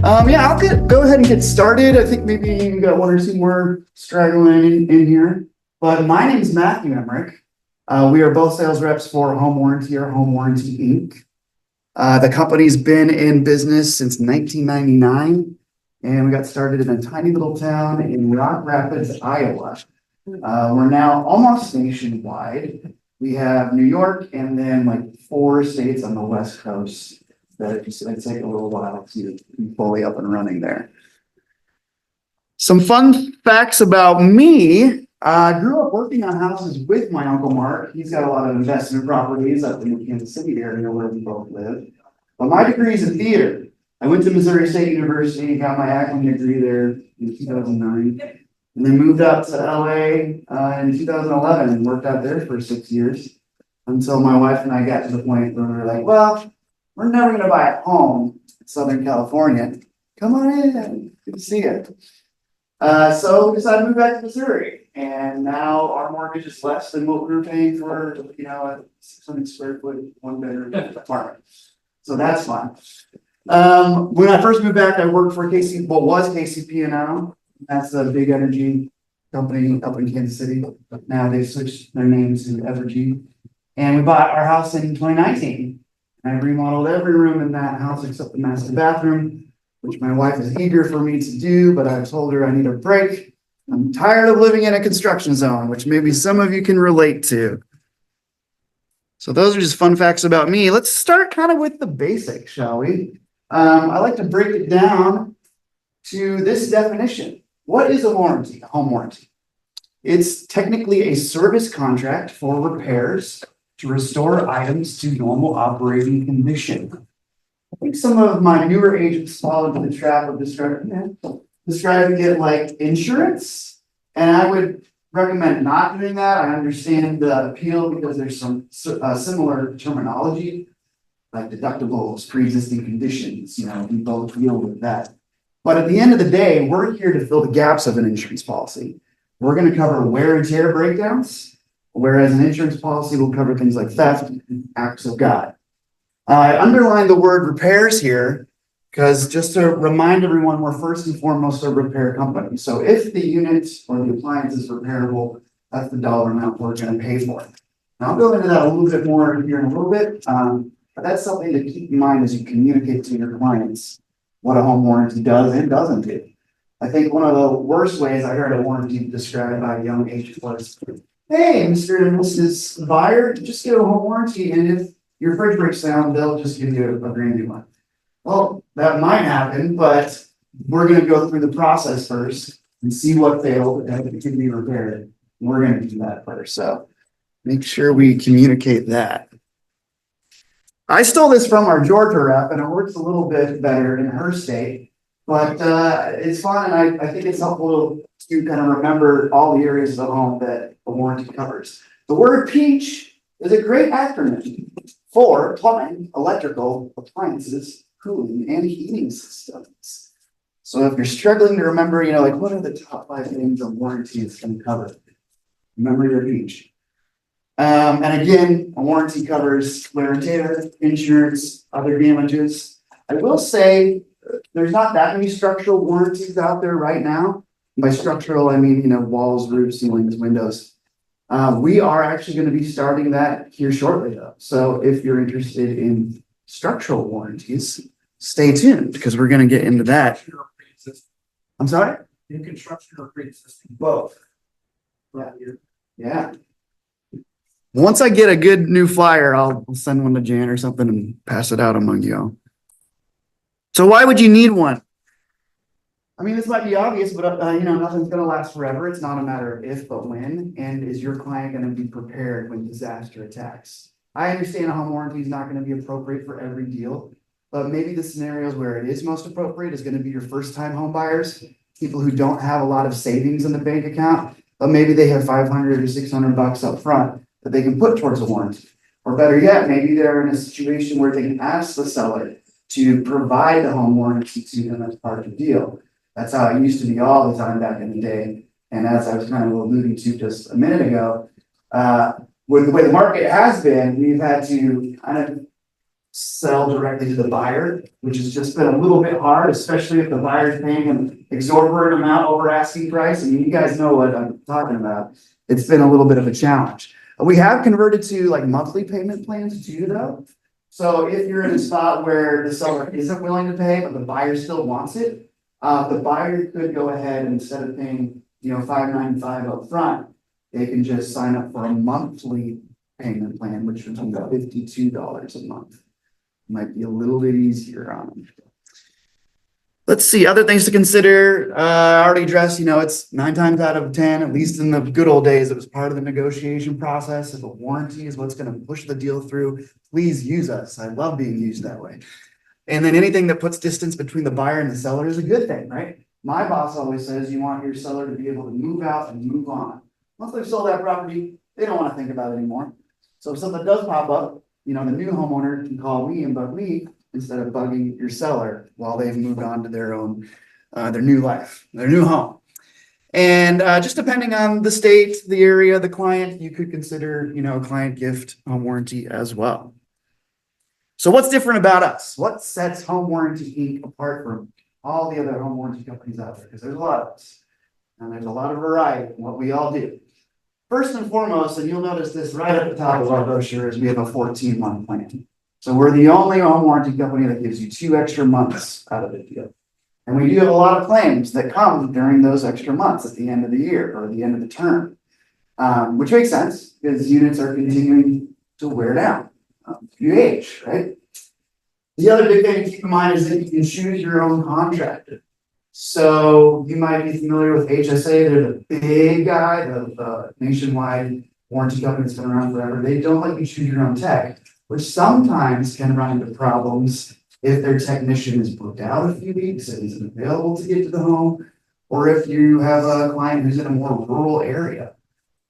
Yeah, go ahead and get started. I think maybe you got one or two more straggling in here. But my name is Matthew Emmerich. We are both sales reps for Home Warranty or Home Warranty Inc. The company's been in business since 1999, and we got started in a tiny little town in Rock Rapids, Iowa. We're now almost nationwide. We have New York and then like 4 states on the West Coast that it's going to take a little while to be fully up and running there. Some fun facts about me. I grew up working on houses with my Uncle Mark. He's got a lot of investment properties up in the Kansas City area where we both live. But my degree is in theater. I went to Missouri State University and got my acting degree there in 2009. And then moved out to LA in 2011 and worked out there for 6 years until my wife and I got to the point where we were like, well, we're never going to buy a home in Southern California. Come on in. Good to see you. So we decided to move back to Missouri. And now our mortgage is less than what we were paying for, a 600 square foot, 1-bedroom apartment. So that's fun. When I first moved back, I worked for was KCP&O. That's a big energy company up in Kansas City. Now they've switched their name to Evergy. And we bought our house in 2019. I remodeled every room in that house except the master bathroom, which my wife is eager for me to do, but I told her I need a break. I'm tired of living in a construction zone, which maybe some of you can relate to. So those are just fun facts about me. Let's start kind of with the basics, shall we? I like to break it down to this definition. What is a warranty, a home warranty? It's technically a service contract for repairs to restore items to normal operating condition. I think some of my newer agents fall into the trap of describing it like insurance, and I would recommend not doing that. I understand the appeal because there's some similar terminology, like deductibles, pre-existing conditions, we both deal with that. But at the end of the day, we're here to fill the gaps of an insurance policy. We're going to cover wear and tear breakdowns, whereas an insurance policy will cover things like theft and acts of God. I underline the word repairs here because just to remind everyone, we're first and foremost a repair company. So if the unit or the appliance is repairable, that's the dollar amount we're going to pay for it. Now I'll go into that a little bit more here in a little bit, but that's something to keep in mind as you communicate to your clients what a home warranty does and doesn't do. I think one of the worst ways I heard a warranty described by a young agent was, hey, Mr. and Mrs. Buyer, just get a home warranty, and if your fridge breaks down, they'll just give you a brand new one. Well, that might happen, but we're going to go through the process first and see what failed and if it can be repaired. We're going to do that first. So make sure we communicate that. I stole this from our Georgia rep, and it works a little bit better in her state, but it's fun, and I think it's helpful to kind of remember all the areas of the home that a warranty covers. The word PEACH is a great acronym for plumbing, electrical, appliances, cooling, and heating systems. So if you're struggling to remember, what are the top 5 things a warranty is going to cover? Remember your PEACH. And again, a warranty covers wear and tear, insurance, other damages. I will say there's not that many structural warranties out there right now. By structural, I mean, walls, roofs, ceilings, windows. We are actually going to be starting that here shortly, though. So if you're interested in structural warranties, stay tuned because we're going to get into that. I'm sorry? New construction or pre-existing? Both. Yeah. Once I get a good new flyer, I'll send one to Jan or something and pass it out among y'all. So why would you need one? I mean, this might be obvious, but nothing's going to last forever. It's not a matter of if, but when. And is your client going to be prepared when disaster attacks? I understand a home warranty is not going to be appropriate for every deal, but maybe the scenarios where it is most appropriate is going to be your first-time home buyers, people who don't have a lot of savings in the bank account, but maybe they have $500 or $600 up front that they can put towards a warranty. Or better yet, maybe they're in a situation where they can ask the seller to provide the home warranty to them as part of the deal. That's how it used to be all the time back in the day. And as I was kind of alluding to just a minute ago, with the way the market has been, we've had to kind of sell directly to the buyer, which has just been a little bit hard, especially if the buyer's paying an exorbitant amount over asking price. I mean, you guys know what I'm talking about. It's been a little bit of a challenge. We have converted to like monthly payment plans too, though. So if you're in a spot where the seller isn't willing to pay, but the buyer still wants it, the buyer could go ahead and instead of paying, $595 up front, they can just sign up for a monthly payment plan, which would be $52 a month. Might be a little bit easier on them. Let's see, other things to consider. I already addressed, it's 9 times out of 10, at least in the good old days, it was part of the negotiation process. If a warranty is what's going to push the deal through, please use us. I love being used that way. And then anything that puts distance between the buyer and the seller is a good thing, right? My boss always says you want your seller to be able to move out and move on. Once they've sold that property, they don't want to think about it anymore. So if something does pop up, the new homeowner can call me and bug me instead of bugging your seller while they've moved on to their own, their new life, their new home. And just depending on the state, the area, the client, you could consider, a client gift home warranty as well. So what's different about us? What sets Home Warranty Inc. apart from all the other home warranty companies out there? Because there's a lot of us, and there's a lot of variety in what we all do. First and foremost, and you'll notice this right at the top of our brochure, is we have a 14-month plan. So we're the only home warranty company that gives you 2 extra months out of the deal. And we do have a lot of claims that come during those extra months at the end of the year or the end of the term, which makes sense because units are continuing to wear down. You age, right? The other big thing to keep in mind is that you can choose your own contractor. So you might be familiar with HSA. They're the big guy, the nationwide warranty company that's been around forever. They don't let you choose your own tech, which sometimes can run into problems if their technician is booked out a few weeks and isn't available to get to the home, or if you have a client who's in a more rural area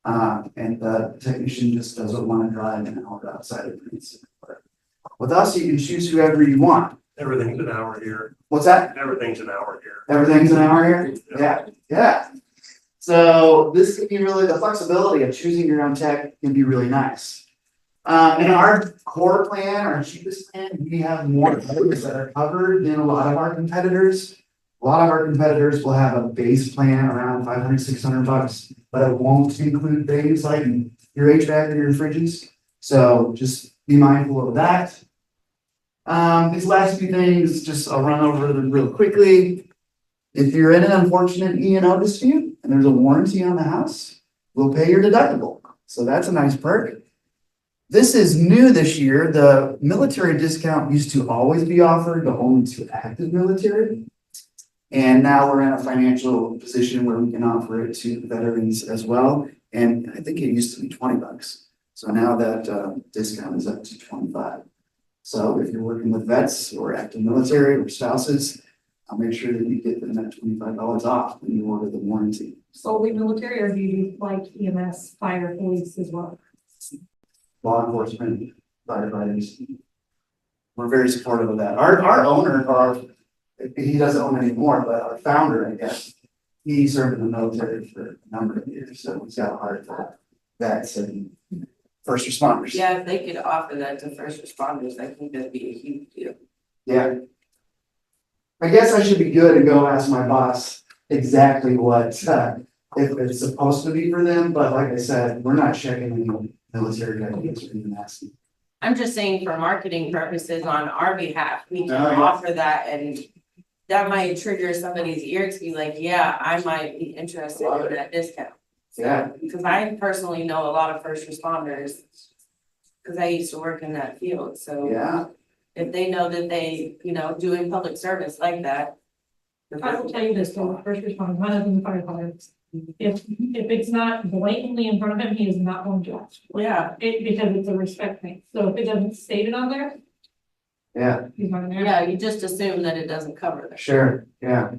and the technician just doesn't want to drive an hour outside of Princeton. With us, you can choose whoever you want. Everything's an hour here. What's that? Everything's an hour here. Everything's an hour here? Yeah. So this can be really, the flexibility of choosing your own tech can be really nice. In our core plan, our cheapest plan, we have more items that are covered than a lot of our competitors. A lot of our competitors will have a base plan around $500, $600, but it won't include things like your HVAC or your fridges. So just be mindful of that. These last few things, just I'll run over them real quickly. If you're in an unfortunate E&O dispute and there's a warranty on the house, we'll pay your deductible. So that's a nice perk. This is new this year. The military discount used to always be offered, but only to active military. And now we're in a financial position where we can offer it to veterans as well. And I think it used to be $20. So now that discount is up to $25. So if you're working with vets or active military or spouses, I'll make sure that you get them that $25 off when you order the warranty. Solely military, or do you do like EMS, fire, police as well? Law enforcement, firefighters. We're very supportive of that. Our owner, he doesn't own anymore, but our founder, I guess, he served in the military for a number of years, so he's got a heart for vets and first responders. Yeah, if they could offer that to first responders, I think that'd be a huge deal. Yeah. I guess I should be good and go ask my boss exactly what, if it's supposed to be for them, but like I said, we're not checking any military guidance or even asking. I'm just saying for marketing purposes on our behalf, we can Oh, yeah. offer that, and that might trigger somebody's ear to be like, yeah, I might be interested in that discount. Yeah. Because I personally know a lot of first responders, because I used to work in that field, so. Yeah. If they know that they, doing public service like that. I will tell you this, so first responders, my husband's a firefighter. If it's not blatantly in front of him, he is not going to ask. Yeah, Because it's a respect thing. So if it doesn't state it on there, Yeah, he's not gonna. yeah, you just assume that it doesn't cover that. sure. Yeah.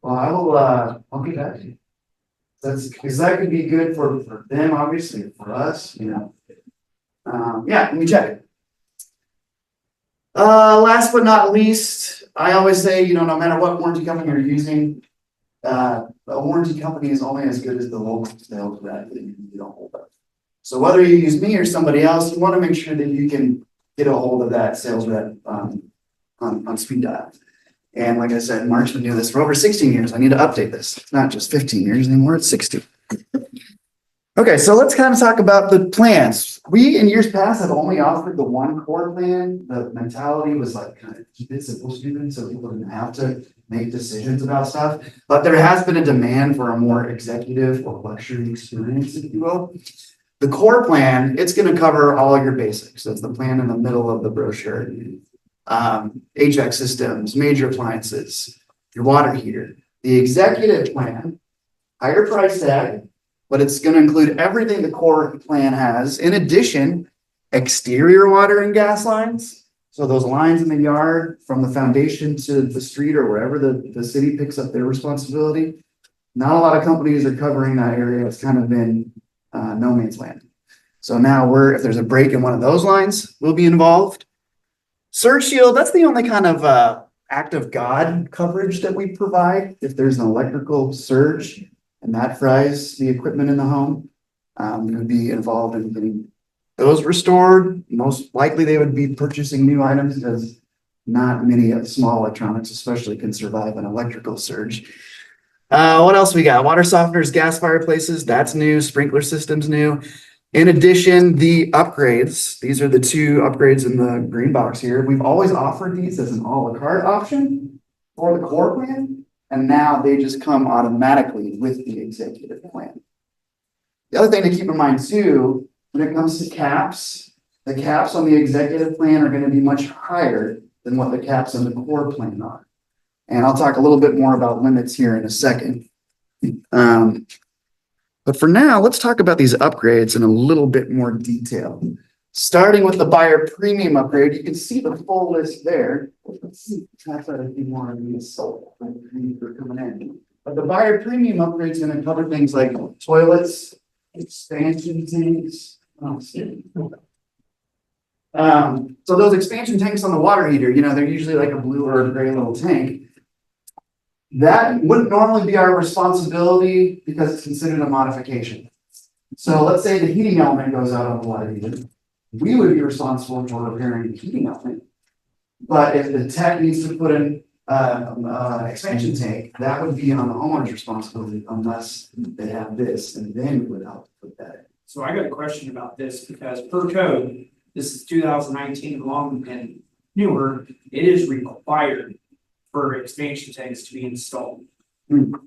Well, I'll get back to you. That's because that could be good for them, obviously, for us, yeah, let me check it. Last but not least, I always say, no matter what warranty company you're using, a warranty company is only as good as the local sales rep that you don't hold up. So whether you use me or somebody else, you want to make sure that you can get a hold of that sales rep, on speed dial. And like I said, Mark's been doing this for over 16 years. I need to update this. It's not just 15 years anymore, it's 60. Okay, so let's kind of talk about the plans. We, in years past, have only offered the one core plan. The mentality was like kind of keep it simple, stupid, so people didn't have to make decisions about stuff. But there has been a demand for a more executive or luxury experience, if you will. The core plan, it's going to cover all your basics. That's the plan in the middle of the brochure. HVAC systems, major appliances, your water heater. The executive plan, higher price tag, but it's going to include everything the core plan has. In addition, exterior water and gas lines. So those lines in the yard from the foundation to the street or wherever the city picks up their responsibility. Not a lot of companies are covering that area. It's kind of been no man's land. So now if there's a break in one of those lines, we'll be involved. Surge shield, that's the only kind of act of God coverage that we provide. If there's an electrical surge and that fries the equipment in the home, we would be involved in getting those restored. Most likely they would be purchasing new items because not many small electronics especially can survive an electrical surge. What else we got? Water softeners, gas fireplaces, that's new. Sprinkler systems new. In addition, the upgrades, these are the two upgrades in the green box here. We've always offered these as an a la carte option for the core plan, and now they just come automatically with the executive plan. The other thing to keep in mind too, when it comes to caps, the caps on the executive plan are going to be much higher than what the caps on the core plan are. And I'll talk a little bit more about limits here in a second. But for now, let's talk about these upgrades in a little bit more detail. Starting with the buyer premium upgrade, you can see the full list there. Let's see if you want to be sold for coming in. But the buyer premium upgrade is going to cover things like toilets, expansion tanks. So those expansion tanks on the water heater, they're usually like a blue or a gray little tank. That wouldn't normally be our responsibility because it's considered a modification. So let's say the heating element goes out on the water heater. We would be responsible for repairing the heating element. But if the tech needs to put in expansion tank, that would be on the homeowner's responsibility unless they have this, and then we would help put that in. So I got a question about this because per code, this is 2019 long and newer, it is required for expansion tanks to be installed.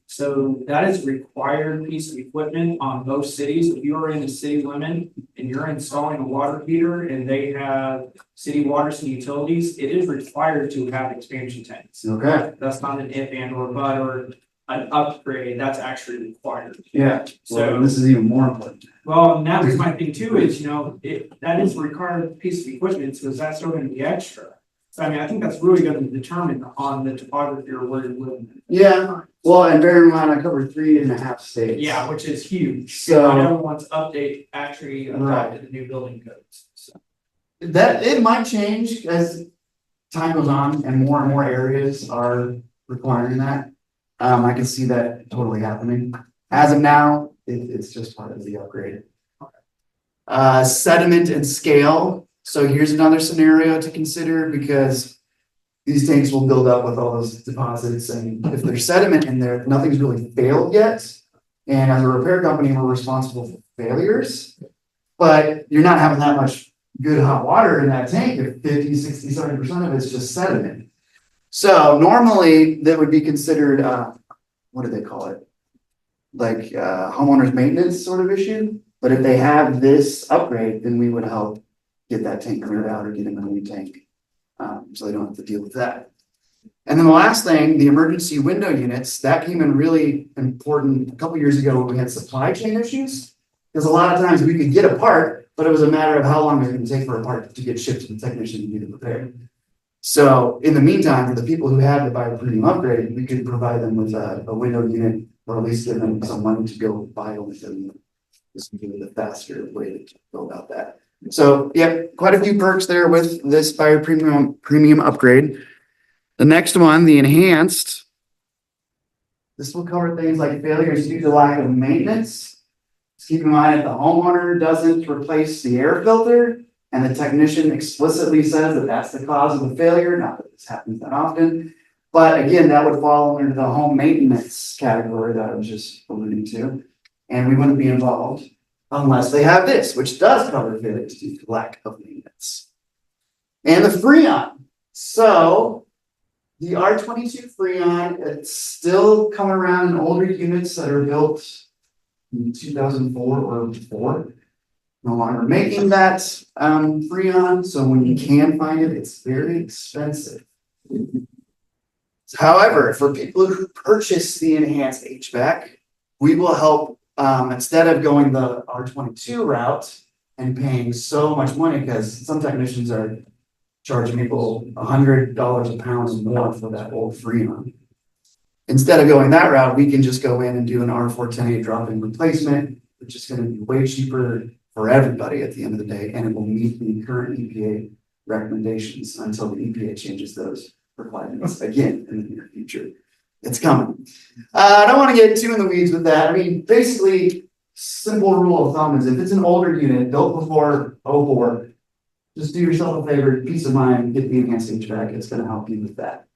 So that is a required piece of equipment on most cities. If you are in a city limit and you're installing a water heater and they have city waters and utilities, it is required to have expansion tanks. Okay. That's not an if and or but or an upgrade, that's actually required. Yeah. So So this is even more important. well, and that was my thing too, is, that is a required piece of equipment, so is that still gonna be extra? So I mean, I think that's really gonna determine on the topography or where you're living. Yeah. Well, and bear in mind, I covered 3.5 states. Yeah, which is huge. So- Not everyone's actually adopted the new building codes, so. That it might change as time goes on and more areas are requiring that. I can see that totally happening. As of now, it's just part of the upgrade. Sediment and scale. So here's another scenario to consider because these tanks will build up with all those deposits, and if there's sediment in there, nothing's really failed yet. And as a repair company, we're responsible for failures, but you're not having that much good hot water in that tank if 50, 60, 70% of it's just sediment. So normally that would be considered, what do they call it? Like homeowner's maintenance sort of issue. But if they have this upgrade, then we would help get that tank cleared out or get them a new tank. So they don't have to deal with that. And then the last thing, the emergency window units, that came in really important a couple years ago when we had supply chain issues. Because a lot of times we could get a part, but it was a matter of how long it would take for a part to get shipped to the technician to do the repair. So in the meantime, for the people who had to buy a premium upgrade, we could provide them with a window unit or at least give them some money to go buy a window unit. This would be the faster way to go about that. So yeah, quite a few perks there with this buyer premium upgrade. The next one, the enhanced. This will cover things like failures due to lack of maintenance. Just keep in mind if the homeowner doesn't replace the air filter and the technician explicitly says that that's the cause of the failure, not that this happens that often. But again, that would fall under the home maintenance category that I was just alluding to. And we wouldn't be involved unless they have this, which does cover failures due to lack of maintenance. And the Freon. So the R22 Freon, it's still coming around in older units that are built in 2004 or before. No longer making that Freon, so when you can find it, it's very expensive. However, for people who purchase the enhanced HVAC, we will help, instead of going the R22 route and paying so much money, because some technicians are charging people $100 a pound more for that old Freon. Instead of going that route, we can just go in and do an R410A drop-in replacement, which is going to be way cheaper for everybody at the end of the day, and it will meet the current EPA recommendations until the EPA changes those requirements again in the near future. It's coming. I don't want to get too in the weeds with that. I mean, basically, simple rule of thumb is if it's an older unit built before '04, just do yourself a favor, peace of mind, get the enhanced HVAC. It's going to help you with that.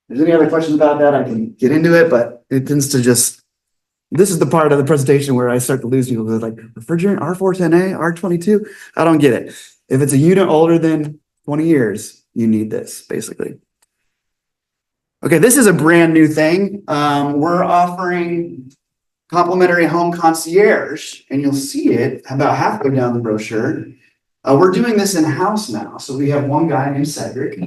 If there's any other questions about that, I can get into it, but it tends to just, this is the part of the presentation where I start to lose people. They're like, refrigerant, R410A, R22? I don't get it. If it's a unit older than 20 years, you need this, basically. Okay, this is a brand new thing. We're offering complimentary home concierge, and you'll see it about halfway down the brochure. We're doing this in-house now. So we have one guy named Cedric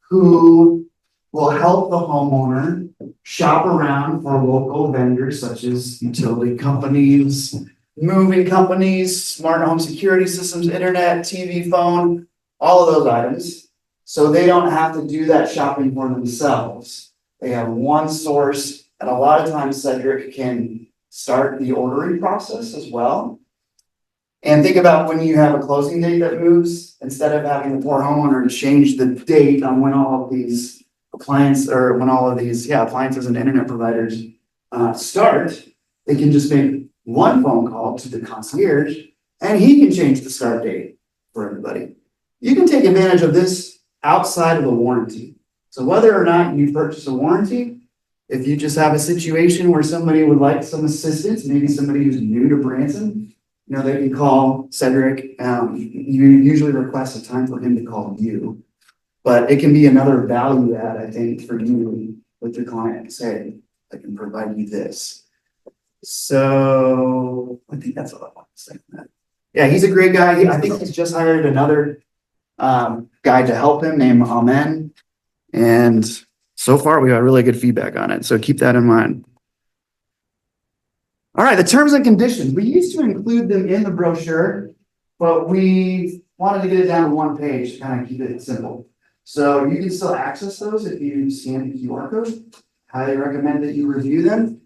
who will help the homeowner shop around for local vendors such as utility companies, moving companies, smart home security systems, internet, TV, phone, all of those items. So they don't have to do that shopping for themselves. They have one source, and a lot of times Cedric can start the ordering process as well. And think about when you have a closing date that moves, instead of having the poor homeowner change the date on when all of these appliances and internet providers start, they can just make one phone call to the concierge and he can change the start date for everybody. You can take advantage of this outside of the warranty. So whether or not you purchase a warranty, if you just have a situation where somebody would like some assistance, maybe somebody who's new to Branson, they can call Cedric. You usually request a time for him to call you, but it can be another value add, I think, for you with your client. Say, I can provide you this. So I think that's all I want to say. Yeah, he's a great guy. I think he's just hired another guy to help him named Amen. And so far we got really good feedback on it. So keep that in mind. All right, the terms and conditions. We used to include them in the brochure, but we wanted to get it down to one page to kind of keep it simple. So you can still access those if you scan the QR code. Highly recommend that you review them.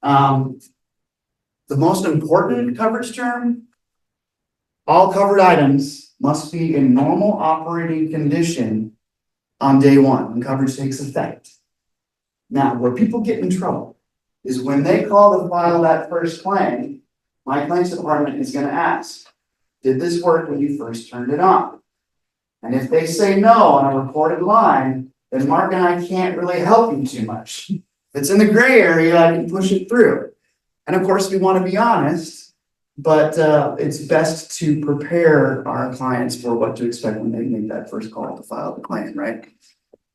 The most important coverage term, all covered items must be in normal operating condition on day one when coverage takes effect. Now, where people get in trouble is when they call to file that first claim, my claims department is going to ask, did this work when you first turned it on? And if they say no on a recorded line, then Mark and I can't really help you too much. If it's in the gray area, I can push it through. And of course, we want to be honest, but it's best to prepare our clients for what to expect when they make that first call to file the claim, right?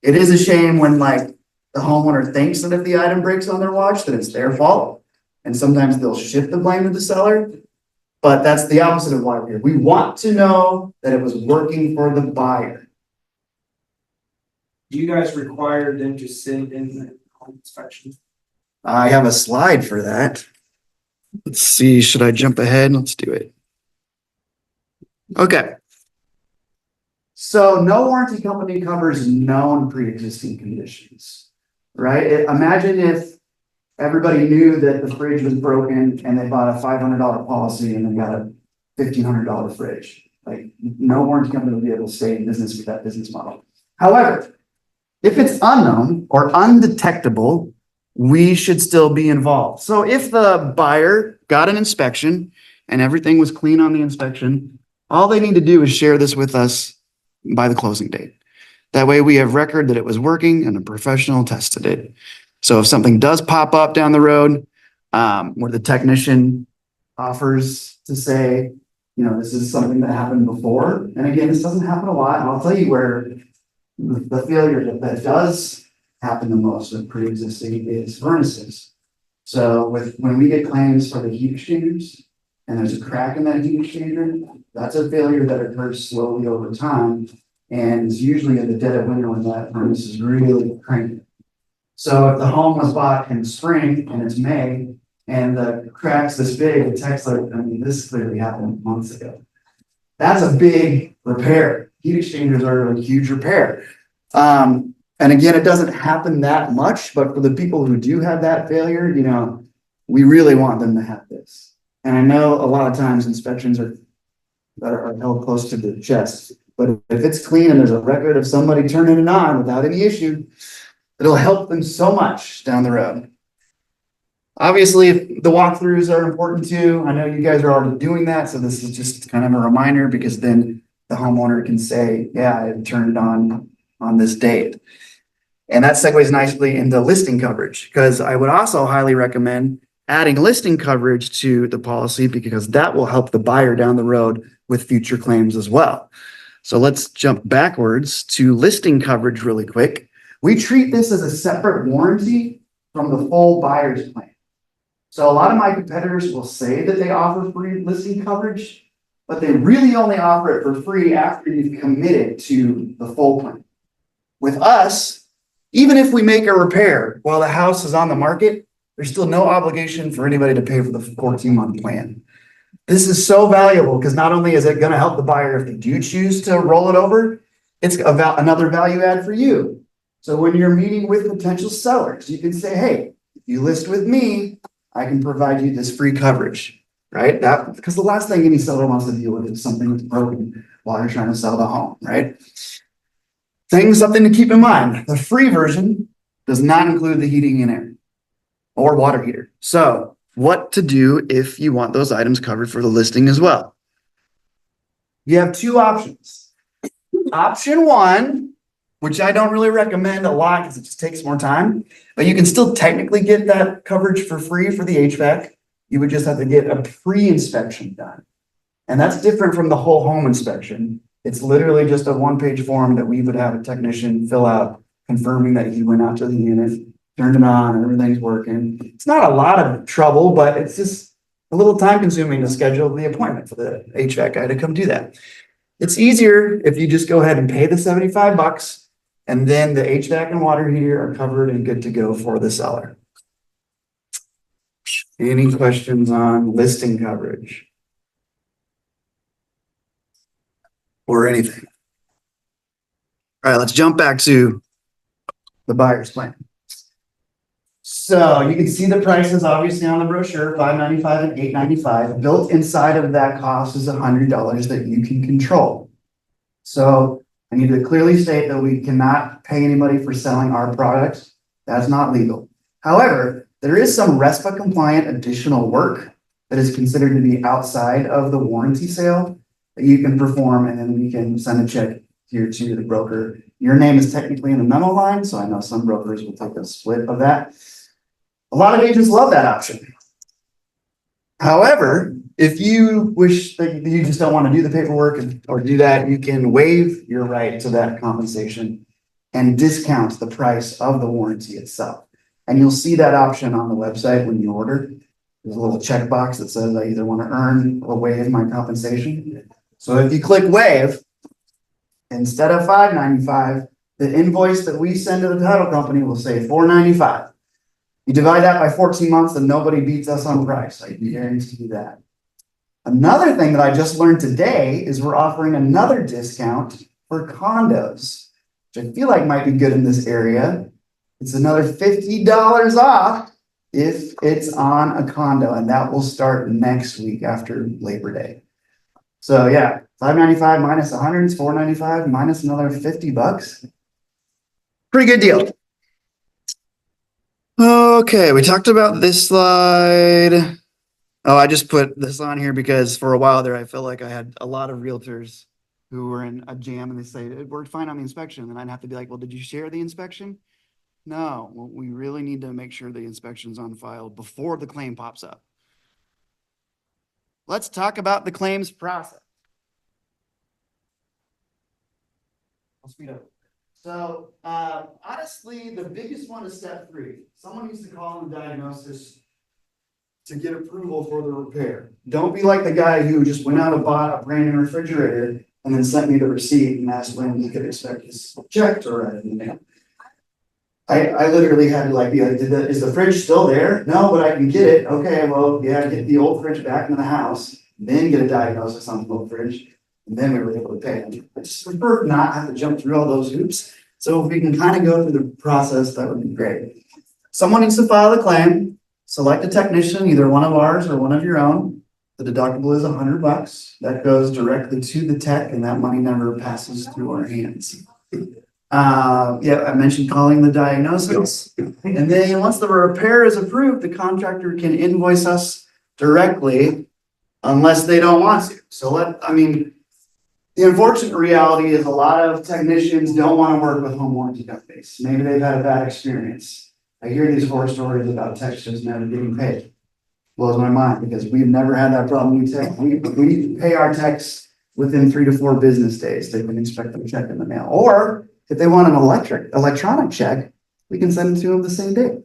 It is a shame when the homeowner thinks that if the item breaks on their watch, that it's their fault. And sometimes they'll shift the blame to the seller. But that's the opposite of why we're here. We want to know that it was working for the buyer. Do you guys require them to sit in the home inspection? I have a slide for that. Let's see, should I jump ahead? Let's do it. Okay. So no warranty company covers known pre-existing conditions, right? Imagine if everybody knew that the fridge was broken and they bought a $500 policy and they got a $1,500 fridge. No warranty company would be able to stay in business with that business model. However, if it's unknown or undetectable, we should still be involved. So if the buyer got an inspection and everything was clean on the inspection, All they need to do is share this with us by the closing date. That way we have record that it was working and a professional tested it. So if something does pop up down the road, where the technician offers to say, this is something that happened before. And again, this doesn't happen a lot. And I'll tell you where the failure that does happen the most with pre-existing is furnaces. So when we get claims for the heat exchangers and there's a crack in that heat exchanger, that's a failure that occurs slowly over time. And it's usually in the dead of winter when that furnace is really cranking. So if the home was bought in spring and it's May and the crack's this big, the tech's like, this clearly happened months ago. That's a big repair. Heat exchangers are a huge repair. And again, it doesn't happen that much, but for the people who do have that failure, we really want them to have this. And I know a lot of times inspections are held close to the chest, but if it's clean and there's a record of somebody turning it on without any issue, it'll help them so much down the road. Obviously, the walkthroughs are important too. I know you guys are already doing that, so this is just kind of a reminder because then the homeowner can say, yeah, it turned on this date. And that segues nicely into listing coverage, because I would also highly recommend adding listing coverage to the policy because that will help the buyer down the road with future claims as well. So let's jump backwards to listing coverage really quick. We treat this as a separate warranty from the full buyer's claim. So a lot of my competitors will say that they offer free listing coverage, but they really only offer it for free after you've committed to the full claim. With us, even if we make a repair while the house is on the market, there's still no obligation for anybody to pay for the 14-month plan. This is so valuable because not only is it going to help the buyer if they do choose to roll it over, it's another value add for you. So when you're meeting with potential sellers, you can say, hey, if you list with me, I can provide you this free coverage, right? Because the last thing any seller wants to deal with is something that's broken while you're trying to sell the home, right? Something to keep in mind. The free version does not include the heating and air or water heater. So what to do if you want those items covered for the listing as well? You have two options. Option one, which I don't really recommend a lot because it just takes more time, but you can still technically get that coverage for free for the HVAC. You would just have to get a pre-inspection done. And that's different from the whole home inspection. It's literally just a one-page form that we would have a technician fill out, confirming that he went out to the unit, turned it on, everything's working. It's not a lot of trouble, but it's just a little time consuming to schedule the appointment for the HVAC guy to come do that. It's easier if you just go ahead and pay the $75 and then the HVAC and water heater are covered and good to go for the seller. Any questions on listing coverage? Or anything? All right, let's jump back to the buyer's plan. So you can see the prices obviously on the brochure, $595 and $895. Built inside of that cost is $100 that you can control. So I need to clearly state that we cannot pay anybody for selling our products. That's not legal. However, there is some RESPA compliant additional work that is considered to be outside of the warranty sale that you can perform, and then we can send a check here to the broker. Your name is technically in the memo line, so I know some brokers will take a split of that. A lot of agents love that option. However, if you wish that you just don't want to do the paperwork or do that, you can waive your right to that compensation and discount the price of the warranty itself. And you'll see that option on the website when you order. There's a little checkbox that says I either want to earn or waive my compensation. So if you click waive, instead of $595, the invoice that we send to the title company will say $495. You divide that by 14 months and nobody beats us on price. I can guarantee you that. Another thing that I just learned today is we're offering another discount for condos, which I feel like might be good in this area. It's another $50 off if it's on a condo, and that will start next week after Labor Day. So yeah, $595 minus 100 is $495 minus another $50. Pretty good deal. Okay, we talked about this slide. Oh, I just put this on here because for a while there, I felt like I had a lot of realtors who were in a jam and they say, it worked fine on the inspection. And I'd have to be like, well, did you share the inspection? No, well, we really need to make sure the inspection's on file before the claim pops up. Let's talk about the claims process. I'll speed up. So, honestly, the biggest one is step 3. Someone needs to call in the diagnosis to get approval for the repair. Don't be like the guy who just went out and bought a brand new refrigerator and then sent me the receipt and asked when he could expect his check to arrive in the mail. I literally had to like be like, is the fridge still there? No, but I can get it. Okay, well, yeah, get the old fridge back into the house, then get a diagnosis on the old fridge. And then we were able to pay. I just prefer not have to jump through all those hoops. So if we can kind of go through the process, that would be great. Someone needs to file the claim, select a technician, either one of ours or one of your own. The deductible is $100. That goes directly to the tech and that money never passes through our hands. Yeah, I mentioned calling the diagnosis. And then once the repair is approved, the contractor can invoice us directly unless they don't want to. So the unfortunate reality is a lot of technicians don't want to work with home warranty companies. Maybe they've had a bad experience. I hear these horror stories about techs just never getting paid. Blows my mind because we've never had that problem. We pay our techs within 3 to 4 business days. They can expect them to check in the mail. Or if they want an electronic check, we can send it to them the same day.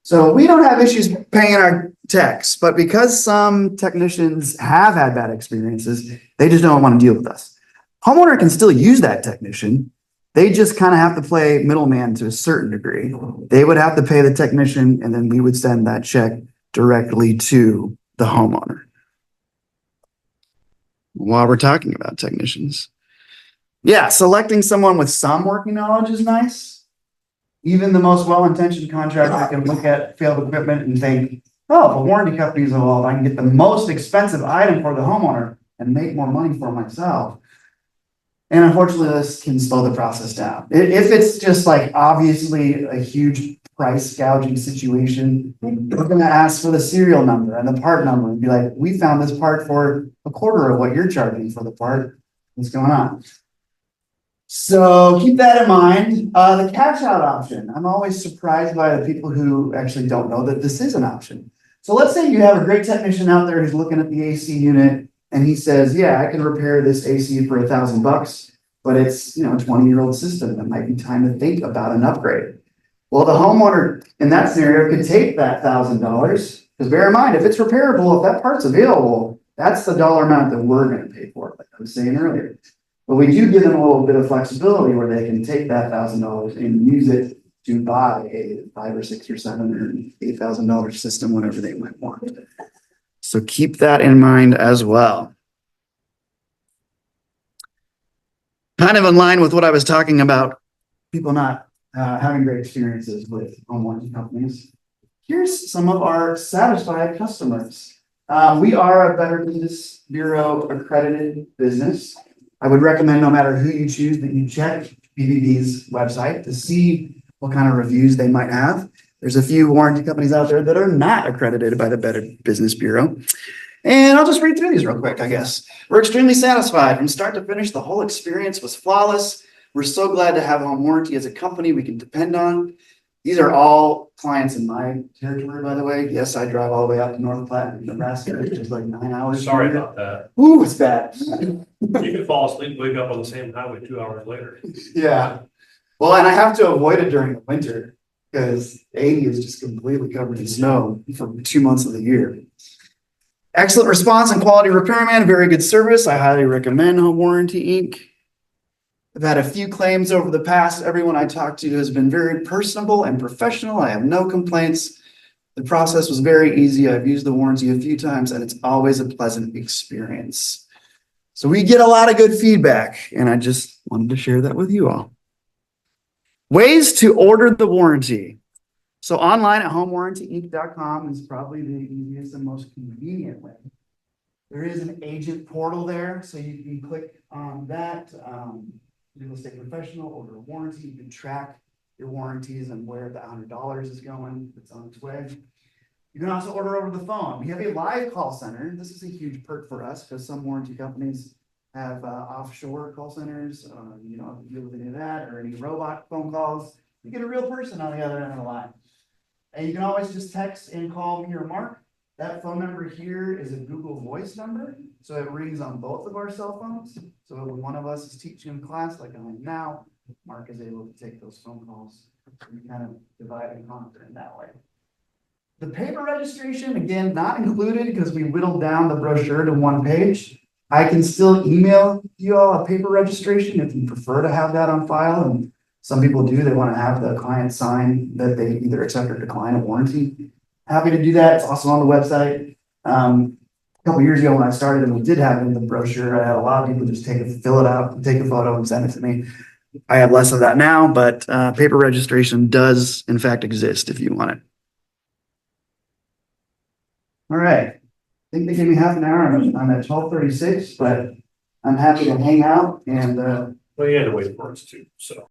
So we don't have issues paying our techs, but because some technicians have had bad experiences, they just don't want to deal with us. Homeowner can still use that technician. They just kind of have to play middleman to a certain degree. They would have to pay the technician and then we would send that check directly to the homeowner. While we're talking about technicians. Yeah, selecting someone with some working knowledge is nice. Even the most well-intentioned contractor can look at failed equipment and think, oh, the warranty company's involved. I can get the most expensive item for the homeowner and make more money for myself. And unfortunately, this can slow the process down. If it's just like obviously a huge price gouging situation, we're going to ask for the serial number and the part number and be like, we found this part for a quarter of what you're charging for the part. What's going on? So keep that in mind. The cash out option. I'm always surprised by the people who actually don't know that this is an option. So let's say you have a great technician out there who's looking at the AC unit and he says, yeah, I can repair this AC for $1,000, but it's, a 20-year-old system. It might be time to think about an upgrade. Well, the homeowner in that scenario could take that $1,000 because bear in mind, if it's repairable, if that part's available, that's the dollar amount that we're going to pay for it, like I was saying earlier. But we do give them a little bit of flexibility where they can take that $1,000 and use it to buy a $5,000 or $6,000 or $7,000 or $8,000 system, whatever they might want. So keep that in mind as well. Kind of in line with what I was talking about, people not having great experiences with home warranty companies. Here's some of our satisfied customers. We are a Better Business Bureau accredited business. I would recommend no matter who you choose that you check BBB's website to see what kind of reviews they might have. There's a few warranty companies out there that are not accredited by the Better Business Bureau. And I'll just read through these real quick, I guess. We're extremely satisfied from start to finish. The whole experience was flawless. We're so glad to have Home Warranty as a company we can depend on. These are all clients in my territory, by the way. Yes, I drive all the way out to North Platte, Nebraska, which is like 9 hours. Sorry about that. Ooh, it's bad. You could fall asleep, wake up on the same highway 2 hours later. Yeah. Well, and I have to avoid it during the winter because 80 is just completely covered in snow for 2 months of the year. Excellent response and quality repairman, very good service. I highly recommend Home Warranty Inc. I've had a few claims over the past. Everyone I talked to has been very personable and professional. I have no complaints. The process was very easy. I've used the warranty a few times and it's always a pleasant experience. So we get a lot of good feedback and I just wanted to share that with you all. Ways to order the warranty. So online at homewarrantyinc.com is probably the easiest and most convenient way. There is an agent portal there, so you can click on that. Real estate professional, order a warranty. You can track your warranties and where the $100 is going. It's on its way. You can also order over the phone. We have a live call center. This is a huge perk for us because some warranty companies have offshore call centers. You don't have to deal with any of that or any robot phone calls. You get a real person on the other end of the line. And you can always just text and call me or Mark. That phone number here is a Google Voice number, so it rings on both of our cell phones. So when one of us is teaching a class like I'm in now, Mark is able to take those phone calls. We kind of divide and conquer in that way. The paper registration, again, not included because we whittled down the brochure to one page. I can still email you all a paper registration if you prefer to have that on file. And some people do, they want to have the client sign that they either accept or decline a warranty. Happy to do that. It's also on the website. A couple years ago when I started and we did have it in the brochure, I had a lot of people just fill it out, take a photo and send it to me. I have less of that now, but paper registration does in fact exist if you want it. All right. I think they gave me half an hour. I'm at 12:36, but I'm happy to hang out and Well, you had to wait for us too, so.